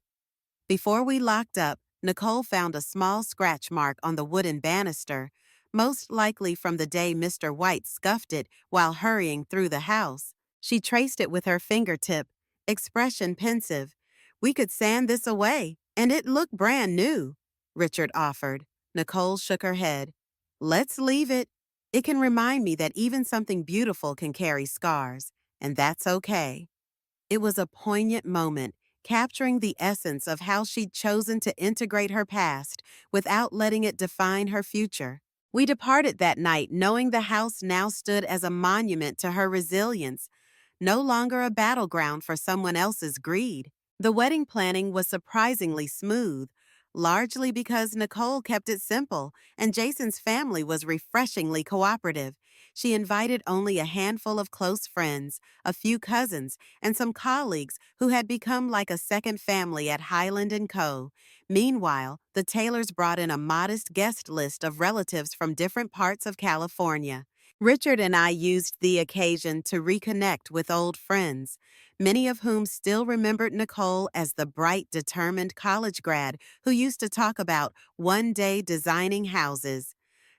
Before we locked up, Nicole found a small scratch mark on the wooden banister, most likely from the day Mr. White scuffed it while hurrying through the house. She traced it with her fingertip, expression pensive. "We could sand this away, and it looked brand new," Richard offered. Nicole shook her head. "Let's leave it. It can remind me that even something beautiful can carry scars, and that's okay." It was a poignant moment, capturing the essence of how she'd chosen to integrate her past without letting it define her future. We departed that night knowing the house now stood as a monument to her resilience, no longer a battleground for someone else's greed. The wedding planning was surprisingly smooth, largely because Nicole kept it simple and Jason's family was refreshingly cooperative. She invited only a handful of close friends, a few cousins, and some colleagues who had become like a second family at Highland & Co. Meanwhile, the Taylors brought in a modest guest list of relatives from different parts of California. Richard and I used the occasion to reconnect with old friends, many of whom still remembered Nicole as the bright, determined college grad who used to talk about one day designing houses.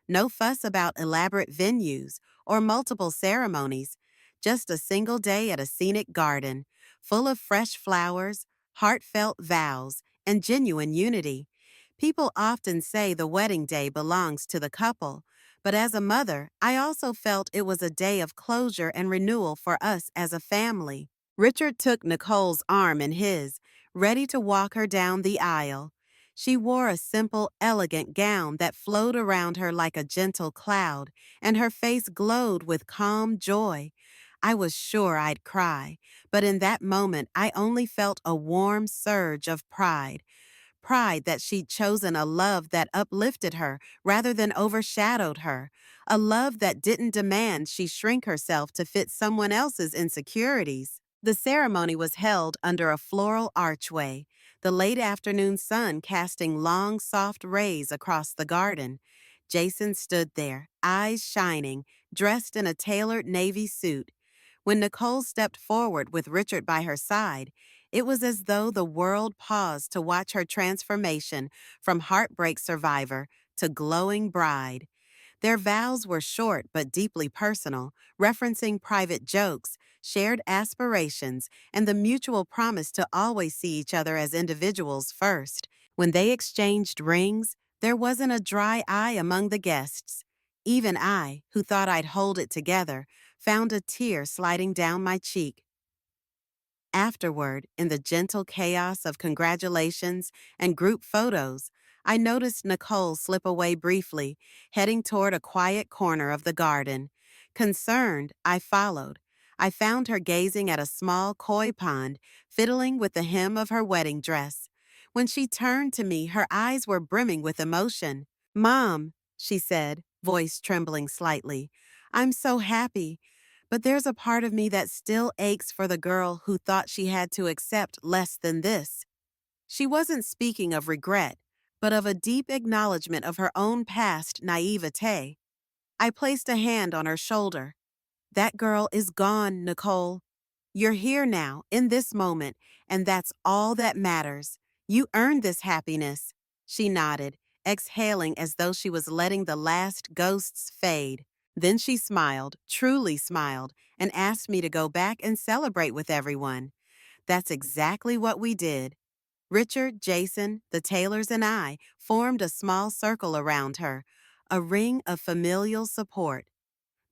No fuss about elaborate venues or multiple ceremonies, just a single day at a scenic garden, full of fresh flowers, heartfelt vows, and genuine unity. People often say the wedding day belongs to the couple, but as a mother, I also felt it was a day of closure and renewal for us as a family. Richard took Nicole's arm in his, ready to walk her down the aisle. She wore a simple, elegant gown that flowed around her like a gentle cloud, and her face glowed with calm joy. I was sure I'd cry, but in that moment I only felt a warm surge of pride. Pride that she'd chosen a love that uplifted her rather than overshadowed her. A love that didn't demand she shrink herself to fit someone else's insecurities. The ceremony was held under a floral archway, the late afternoon sun casting long, soft rays across the garden. Jason stood there, eyes shining, dressed in a tailored navy suit. When Nicole stepped forward with Richard by her side, it was as though the world paused to watch her transformation from heartbreak survivor to glowing bride. Their vows were short but deeply personal, referencing private jokes, shared aspirations, and the mutual promise to always see each other as individuals first. When they exchanged rings, there wasn't a dry eye among the guests. Even I, who thought I'd hold it together, found a tear sliding down my cheek. Afterward, in the gentle chaos of congratulations and group photos, I noticed Nicole slip away briefly, heading toward a quiet corner of the garden. Concerned, I followed. I found her gazing at a small koi pond, fiddling with the hem of her wedding dress. When she turned to me, her eyes were brimming with emotion. "Mom," she said, voice trembling slightly, "I'm so happy. But there's a part of me that still aches for the girl who thought she had to accept less than this." She wasn't speaking of regret, but of a deep acknowledgement of her own past naivete. I placed a hand on her shoulder. "That girl is gone, Nicole. You're here now, in this moment, and that's all that matters. You earned this happiness." She nodded, exhaling as though she was letting the last ghosts fade. Then she smiled, truly smiled, and asked me to go back and celebrate with everyone. That's exactly what we did. Richard, Jason, the Taylors, and I formed a small circle around her, a ring of familial support.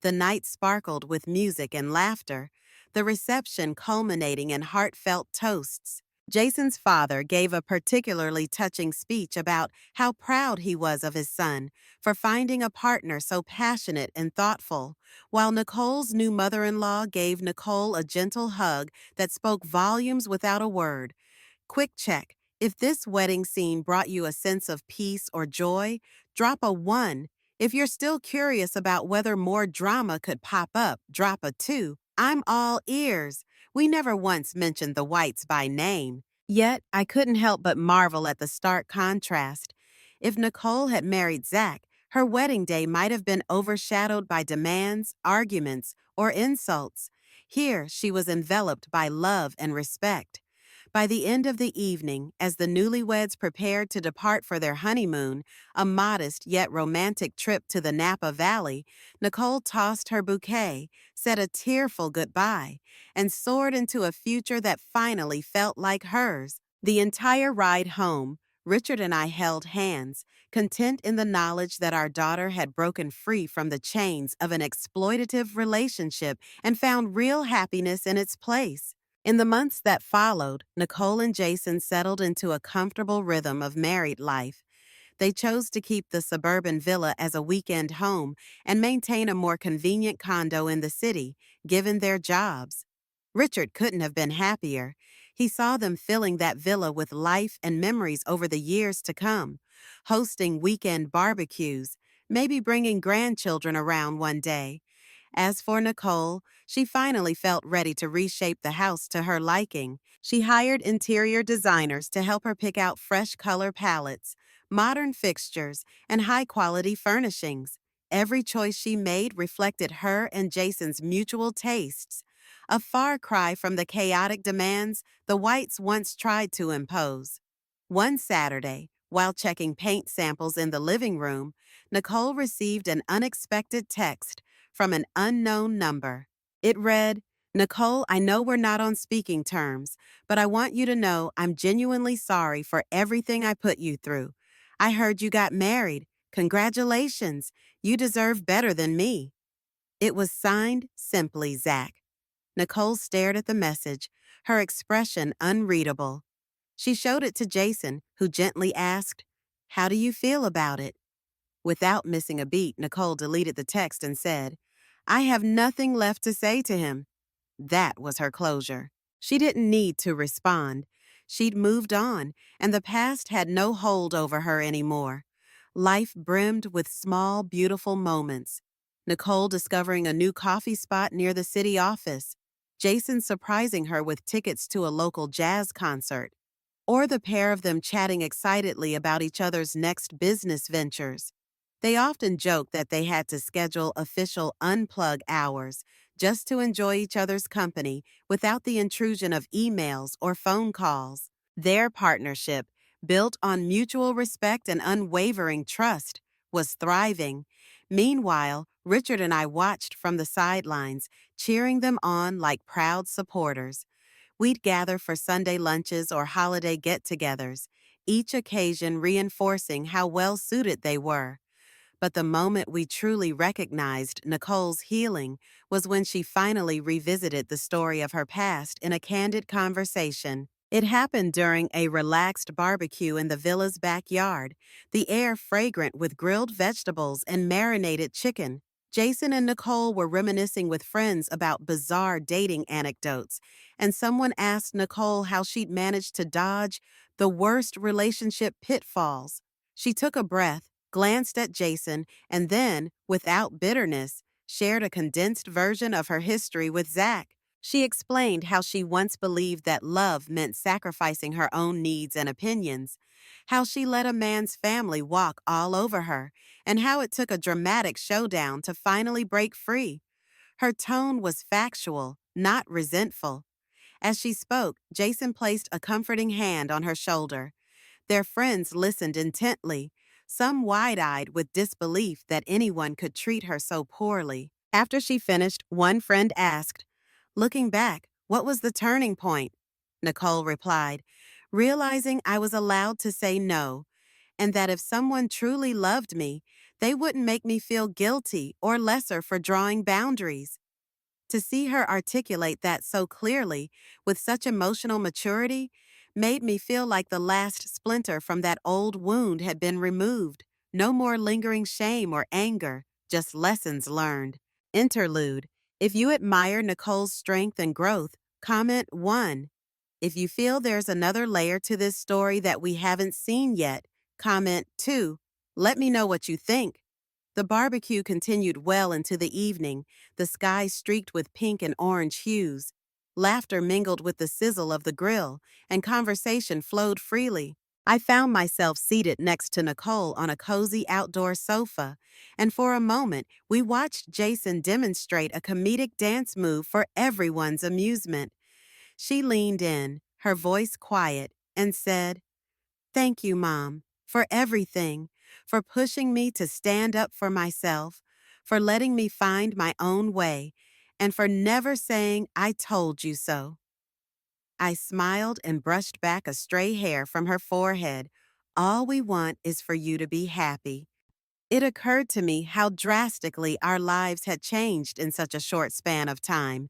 The night sparkled with music and laughter, the reception culminating in heartfelt toasts. Jason's father gave a particularly touching speech about how proud he was of his son for finding a partner so passionate and thoughtful, while Nicole's new mother-in-law gave Nicole a gentle hug that spoke volumes without a word. Quick check. If this wedding scene brought you a sense of peace or joy, drop a 1. If you're still curious about whether more drama could pop up, drop a 2. I'm all ears. We never once mentioned the Whites by name. Yet, I couldn't help but marvel at the stark contrast. If Nicole had married Zach, her wedding day might have been overshadowed by demands, arguments, or insults. Here, she was enveloped by love and respect. By the end of the evening, as the newlyweds prepared to depart for their honeymoon, a modest yet romantic trip to the Napa Valley, Nicole tossed her bouquet, said a tearful goodbye, and soared into a future that finally felt like hers. The entire ride home, Richard and I held hands, content in the knowledge that our daughter had broken free from the chains of an exploitative relationship and found real happiness in its place. In the months that followed, Nicole and Jason settled into a comfortable rhythm of married life. They chose to keep the suburban villa as a weekend home and maintain a more convenient condo in the city, given their jobs. Richard couldn't have been happier. He saw them filling that villa with life and memories over the years to come, hosting weekend barbecues, maybe bringing grandchildren around one day. As for Nicole, she finally felt ready to reshape the house to her liking. She hired interior designers to help her pick out fresh color palettes, modern fixtures, and high-quality furnishings. Every choice she made reflected her and Jason's mutual tastes, a far cry from the chaotic demands the Whites once tried to impose. One Saturday, while checking paint samples in the living room, Nicole received an unexpected text from an unknown number. It read, "Nicole, I know we're not on speaking terms, but I want you to know I'm genuinely sorry for everything I put you through. I heard you got married. Congratulations. You deserve better than me." It was signed simply Zach. Nicole stared at the message, her expression unreadable. She showed it to Jason, who gently asked, "How do you feel about it?" Without missing a beat, Nicole deleted the text and said, "I have nothing left to say to him." That was her closure. She didn't need to respond. She'd moved on, and the past had no hold over her anymore. Life brimmed with small, beautiful moments. Nicole discovering a new coffee spot near the city office, Jason surprising her with tickets to a local jazz concert, or the pair of them chatting excitedly about each other's next business ventures. They often joked that they had to schedule official unplug hours just to enjoy each other's company without the intrusion of emails or phone calls. Their partnership, built on mutual respect and unwavering trust, was thriving. Meanwhile, Richard and I watched from the sidelines, cheering them on like proud supporters. We'd gather for Sunday lunches or holiday get-togethers, each occasion reinforcing how well-suited they were. But the moment we truly recognized Nicole's healing was when she finally revisited the story of her past in a candid conversation. It happened during a relaxed barbecue in the villa's backyard, the air fragrant with grilled vegetables and marinated chicken. Jason and Nicole were reminiscing with friends about bizarre dating anecdotes, and someone asked Nicole how she'd managed to dodge the worst relationship pitfalls. She took a breath, glanced at Jason, and then, without bitterness, shared a condensed version of her history with Zach. She explained how she once believed that love meant sacrificing her own needs and opinions, how she let a man's family walk all over her, and how it took a dramatic showdown to finally break free. Her tone was factual, not resentful. As she spoke, Jason placed a comforting hand on her shoulder. Their friends listened intently, some wide-eyed with disbelief that anyone could treat her so poorly. After she finished, one friend asked, "Looking back, what was the turning point?" Nicole replied, "Realizing I was allowed to say no, and that if someone truly loved me, they wouldn't make me feel guilty or lesser for drawing boundaries." To see her articulate that so clearly, with such emotional maturity, made me feel like the last splinter from that old wound had been removed. No more lingering shame or anger, just lessons learned. Interlude. If you admire Nicole's strength and growth, comment 1. If you feel there's another layer to this story that we haven't seen yet, comment 2. Let me know what you think. The barbecue continued well into the evening, the sky streaked with pink and orange hues. Laughter mingled with the sizzle of the grill, and conversation flowed freely. I found myself seated next to Nicole on a cozy outdoor sofa, and for a moment, we watched Jason demonstrate a comedic dance move for everyone's amusement. She leaned in, her voice quiet, and said, "Thank you, Mom, for everything, for pushing me to stand up for myself, for letting me find my own way, and for never saying I told you so." I smiled and brushed back a stray hair from her forehead. "All we want is for you to be happy." It occurred to me how drastically our lives had changed in such a short span of time.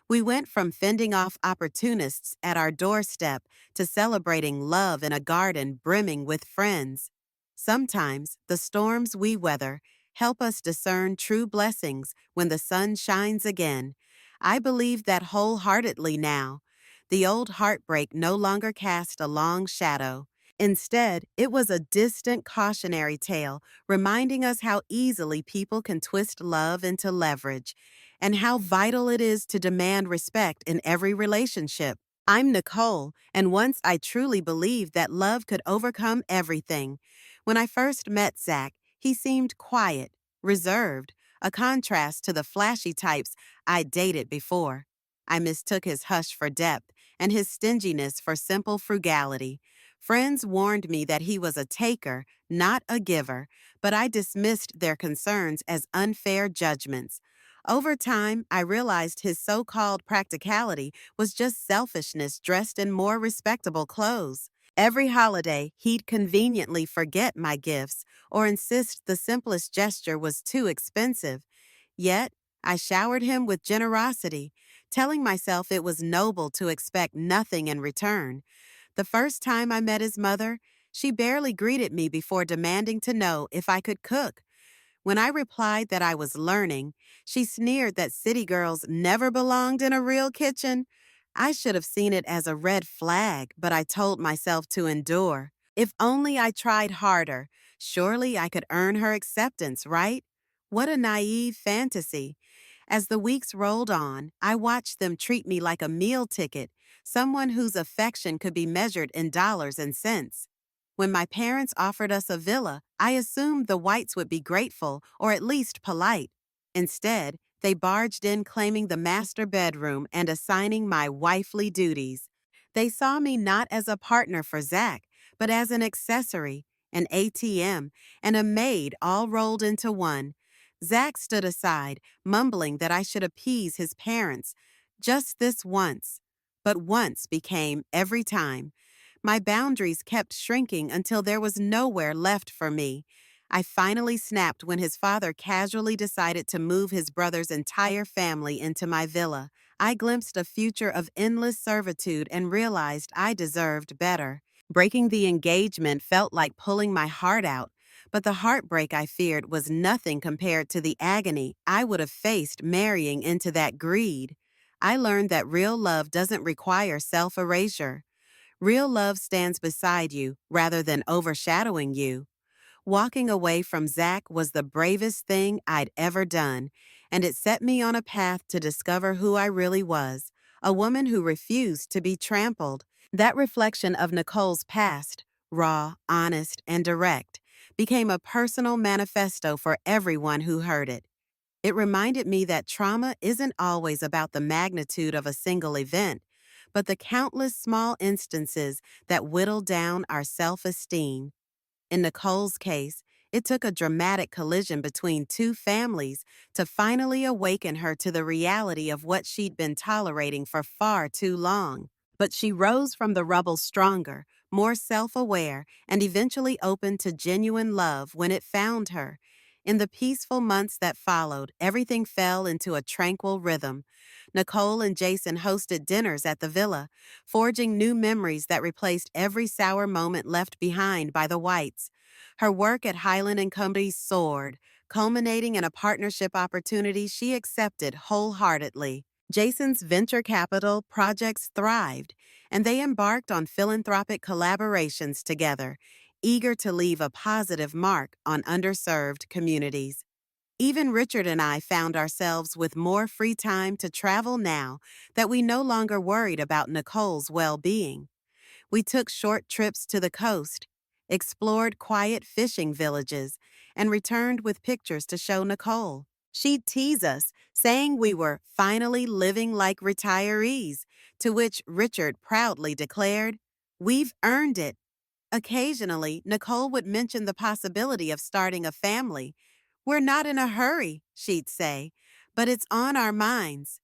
We went from fending off opportunists at our doorstep to celebrating love in a garden brimming with friends. Sometimes the storms we weather help us discern true blessings when the sun shines again. I believe that wholeheartedly now. The old heartbreak no longer cast a long shadow. Instead, it was a distant cautionary tale reminding us how easily people can twist love into leverage and how vital it is to demand respect in every relationship. I'm Nicole, and once I truly believed that love could overcome everything. When I first met Zach, he seemed quiet, reserved, a contrast to the flashy types I'd dated before. I mistook his hush for depth and his stinginess for simple frugality. Friends warned me that he was a taker, not a giver, but I dismissed their concerns as unfair judgments. Over time, I realized his so-called practicality was just selfishness dressed in more respectable clothes. Every holiday, he'd conveniently forget my gifts or insist the simplest gesture was too expensive. Yet, I showered him with generosity, telling myself it was noble to expect nothing in return. The first time I met his mother, she barely greeted me before demanding to know if I could cook. When I replied that I was learning, she sneered that city girls never belonged in a real kitchen. I should have seen it as a red flag, but I told myself to endure. If only I tried harder, surely I could earn her acceptance, right? What a naive fantasy. As the weeks rolled on, I watched them treat me like a meal ticket, someone whose affection could be measured in dollars and cents. When my parents offered us a villa, I assumed the Whites would be grateful or at least polite. Instead, they barged in claiming the master bedroom and assigning my wifely duties. They saw me not as a partner for Zach, but as an accessory, an ATM, and a maid all rolled into one. Zach stood aside, mumbling that I should appease his parents. Just this once. But once became every time. My boundaries kept shrinking until there was nowhere left for me. I finally snapped when his father casually decided to move his brother's entire family into my villa. I glimpsed a future of endless servitude and realized I deserved better. Breaking the engagement felt like pulling my heart out, but the heartbreak I feared was nothing compared to the agony I would have faced marrying into that greed. I learned that real love doesn't require self-erasure. Real love stands beside you rather than overshadowing you. Walking away from Zach was the bravest thing I'd ever done, and it set me on a path to discover who I really was, a woman who refused to be trampled. That reflection of Nicole's past, raw, honest, and direct, became a personal manifesto for everyone who heard it. It reminded me that trauma isn't always about the magnitude of a single event, but the countless small instances that whittle down our self-esteem. In Nicole's case, it took a dramatic collision between two families to finally awaken her to the reality of what she'd been tolerating for far too long. But she rose from the rubble stronger, more self-aware, and eventually open to genuine love when it found her. In the peaceful months that followed, everything fell into a tranquil rhythm. Nicole and Jason hosted dinners at the villa, forging new memories that replaced every sour moment left behind by the Whites. Her work at Highland and Company soared, culminating in a partnership opportunity she accepted wholeheartedly. Jason's venture capital projects thrived, and they embarked on philanthropic collaborations together, eager to leave a positive mark on underserved communities. Even Richard and I found ourselves with more free time to travel now that we no longer worried about Nicole's well-being. We took short trips to the coast, explored quiet fishing villages, and returned with pictures to show Nicole. She'd tease us, saying we were finally living like retirees, to which Richard proudly declared, "We've earned it." Occasionally, Nicole would mention the possibility of starting a family. "We're not in a hurry," she'd say, "but it's on our minds."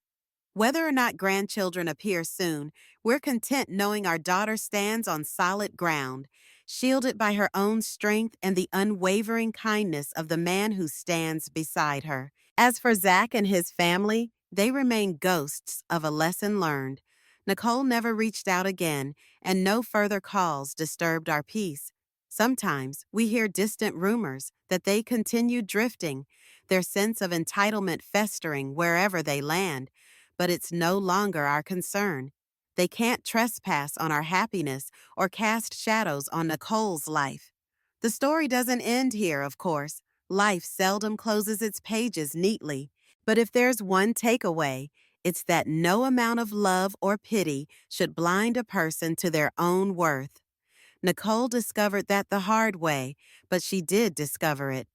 Whether or not grandchildren appear soon, we're content knowing our daughter stands on solid ground, shielded by her own strength and the unwavering kindness of the man who stands beside her. As for Zach and his family, they remain ghosts of a lesson learned. Nicole never reached out again, and no further calls disturbed our peace. Sometimes we hear distant rumors that they continue drifting, their sense of entitlement festering wherever they land, but it's no longer our concern. They can't trespass on our happiness or cast shadows on Nicole's life. The story doesn't end here, of course. Life seldom closes its pages neatly. But if there's one takeaway, it's that no amount of love or pity should blind a person to their own worth. Nicole discovered that the hard way, but she did discover it.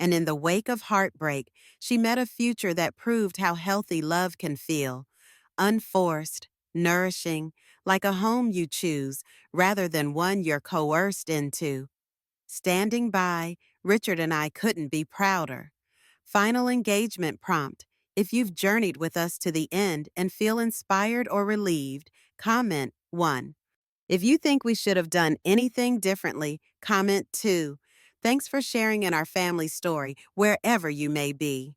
And in the wake of heartbreak, she met a future that proved how healthy love can feel. Unforced, nourishing, like a home you choose rather than one you're coerced into. Standing by, Richard and I couldn't be prouder. Final engagement prompt. If you've journeyed with us to the end and feel inspired or relieved, comment 1. If you think we should have done anything differently, comment 2. Thanks for sharing in our family story, wherever you may be.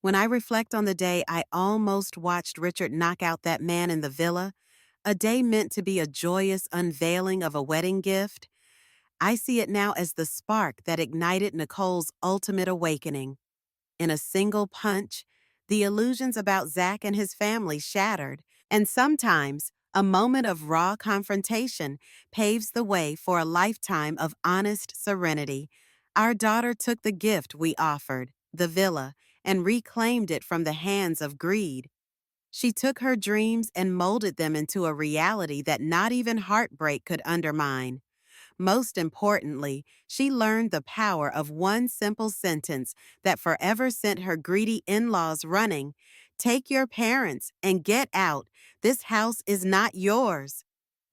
When I reflect on the day I almost watched Richard knock out that man in the villa, a day meant to be a joyous unveiling of a wedding gift, I see it now as the spark that ignited Nicole's ultimate awakening. In a single punch, the illusions about Zach and his family shattered, and sometimes a moment of raw confrontation paves the way for a lifetime of honest serenity. Our daughter took the gift we offered, the villa, and reclaimed it from the hands of greed. She took her dreams and molded them into a reality that not even heartbreak could undermine. Most importantly, she learned the power of one simple sentence that forever sent her greedy in-laws running. "Take your parents and get out. This house is not yours."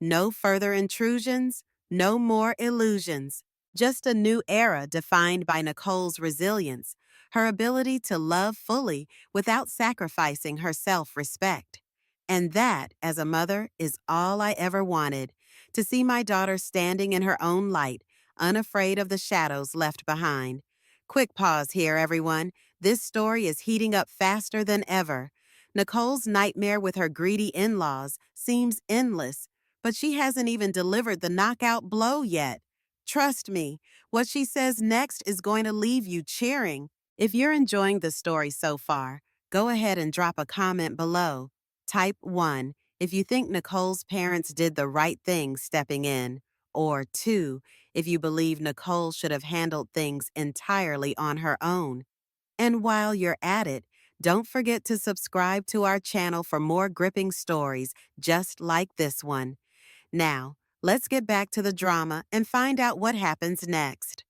No further intrusions, no more illusions. Just a new era defined by Nicole's resilience, her ability to love fully without sacrificing her self-respect. And that, as a mother, is all I ever wanted. To see my daughter standing in her own light, unafraid of the shadows left behind. Quick pause here, everyone. This story is heating up faster than ever. Nicole's nightmare with her greedy in-laws seems endless, but she hasn't even delivered the knockout blow yet. Trust me, what she says next is going to leave you cheering. If you're enjoying the story so far, go ahead and drop a comment below. Type 1 if you think Nicole's parents did the right thing stepping in, or 2 if you believe Nicole should have handled things entirely on her own. And while you're at it, don't forget to subscribe to our channel for more gripping stories just like this one. Now, let's get back to the drama and find out what happens next.